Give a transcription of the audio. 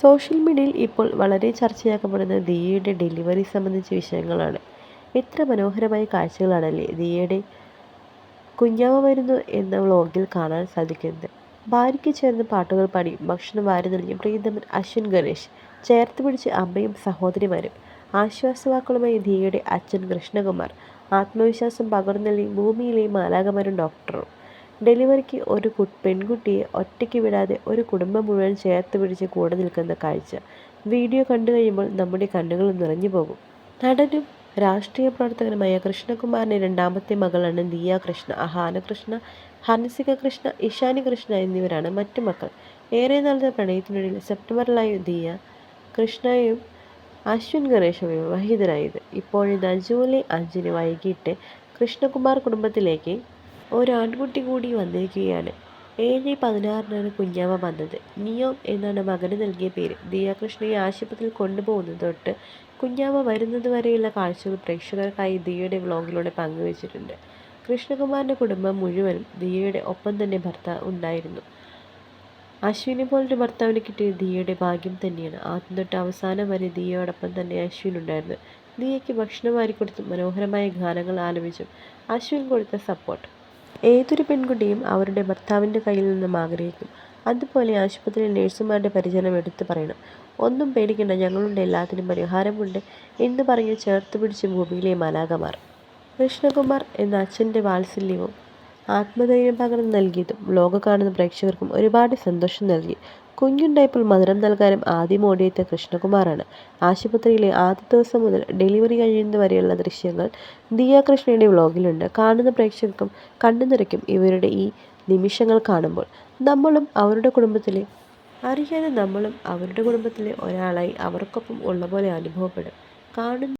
Social മീഡിയയിൽ ഇപ്പോൾ വളരെ ചർച്ചയാക്കപ്പെടുന്ന ദിയയുടെ ഡെലിവറി സംബന്ധിച്ച വിഷയങ്ങളാണ്. എത്ര മനോഹരമായ കാഴ്ചകളാണല്ലേ ദിയയുടെ കുഞ്ഞാവ വരുന്നു എന്ന വ്ളോഗിൽ കാണാൻ സാധിക്കുന്നത്. ഭാര്യയ്ക്ക് ചേർന്ന് പാട്ടുകൾ പാടി ഭക്ഷണം വാരി നൽകിയ പ്രിയതമൻ അശ്വിൻ ഗണേഷ്, ചേർത്ത് പിടിച്ച് അമ്മയും സഹോദരിമാരും, ആശ്വാസവാക്കുകളുമായി ദിയയുടെ അച്ഛൻ കൃഷ്ണകുമാർ, ആത്മവിശ്വാസം പകർന്നു നൽകി ഭൂമിയിലെ മാലാഖമാരും ഡോക്ടറും. ഡെലിവറിക്ക് ഒരു പെൺകുട്ടിയെ ഒറ്റയ്ക്ക് വിടാതെ ഒരു കുടുംബം മുഴുവൻ ചേർത്ത് പിടിച്ച് കൂടെ നിൽക്കുന്ന കാഴ്ച വീഡിയോ കണ്ടു കഴിയുമ്പോൾ നമ്മുടെ കണ്ണുകൾ നിറഞ്ഞു പോകും. നടനും രാഷ്ട്രീയ പ്രവർത്തകനുമായ കൃഷ്ണകുമാറിൻ്റെ രണ്ടാമത്തെ മകളാണ് ദിയ കൃഷ്ണ. അഹാന കൃഷ്ണ, ഹൻസിക കൃഷ്ണ, ഇഷാനി കൃഷ്ണ എന്നിവരാണ് മറ്റു മക്കൾ. ഏറെ നാളത്തെ പ്രണയത്തിനിടയിൽ സെപ്റ്റംബറിലായി ദിയ കൃഷ്ണയും അശ്വിൻ ഗണേഷും വിവാഹിതരായത്. ഇപ്പോഴിതാ ജൂലൈ 5 വൈകിട്ട് കൃഷ്ണകുമാർ കുടുംബത്തിലേക്ക് ഒരു ആൺകുട്ടി കൂടി വന്നിരിക്കുകയാണ്. 7/16 കുഞ്ഞാവ വന്നത്. നിയോം എന്നാണ് മകന് നൽകിയ പേര്. ദിയ കൃഷ്ണയെ ആശുപത്രിയിൽ കൊണ്ടുപോകുന്നത് തൊട്ട് കുഞ്ഞാവ വരുന്നത് വരെയുള്ള കാഴ്ചകൾ പ്രേക്ഷകർക്കായി ദിയയുടെ വ്ളോഗിലൂടെ പങ്കുവച്ചിട്ടുണ്ട്. കൃഷ്ണകുമാറിൻ്റെ കുടുംബം മുഴുവനും ദിയയുടെ ഒപ്പം തന്നെ ഭർത്താവ് ഉണ്ടായിരുന്നു. അശ്വിനെ പോലൊരു ഭർത്താവിനെ കിട്ടിയ ദിയയുടെ ഭാഗ്യം തന്നെയാണ്. ആദ്യം തൊട്ട് അവസാനം വരെ ദിയയോടൊപ്പം തന്നെ അശ്വിൻ ഉണ്ടായിരുന്നു. ദിയയ്ക്ക് ഭക്ഷണം വാരിക്കൊടുത്തും മനോഹരമായ ഗാനങ്ങൾ ആലപിച്ചും അശ്വിൻ കൊടുത്ത സപ്പോർട്ട് ഏതൊരു പെൺകുട്ടിയും അവരുടെ ഭർത്താവിൻ്റെ കയ്യിൽ നിന്നും ആഗ്രഹിക്കും. അതുപോലെ ആശുപത്രിയിൽ നഴ്സുമാരുടെ പരിചരണം എടുത്തു പറയണം. ഒന്നും പേടിക്കേണ്ട, ഞങ്ങളുണ്ട്, എല്ലാത്തിനും പരിഹാരമുണ്ട് എന്ന് പറഞ്ഞ് ചേർത്ത് പിടിച്ച് ഭൂമിയിലെ മാലാഖമാർ. കൃഷ്ണകുമാർ എന്ന അച്ഛൻ്റെ വാത്സല്യവും ആത്മധൈര്യം പകർന്നു നൽകിയതും വ്ളോഗ് കാണുന്ന പ്രേക്ഷകർക്കും ഒരുപാട് സന്തോഷം നൽകി. കുഞ്ഞുണ്ടായപ്പോൾ മധുരം നൽകാനും ആദ്യം ഓടിയെത്തിയ കൃഷ്ണകുമാറാണ്. ആശുപത്രിയിലെ ആദ്യ ദിവസം മുതൽ ഡെലിവറി കഴിയുന്നവരെയുള്ള ദൃശ്യങ്ങൾ ദിയ കൃഷ്ണയുടെ വ്ളോഗിലുണ്ട്. കാണുന്ന പ്രേക്ഷകർക്കും കണ്ണു നിറയ്ക്കും ഇവരുടെ ഈ നിമിഷങ്ങൾ കാണുമ്പോൾ. അറിയാതെ നമ്മളും അവരുടെ കുടുംബത്തിലെ ഒരാളായി അവർക്കൊപ്പം ഉള്ള പോലെ അനുഭവപ്പെടും. കാണുന്ന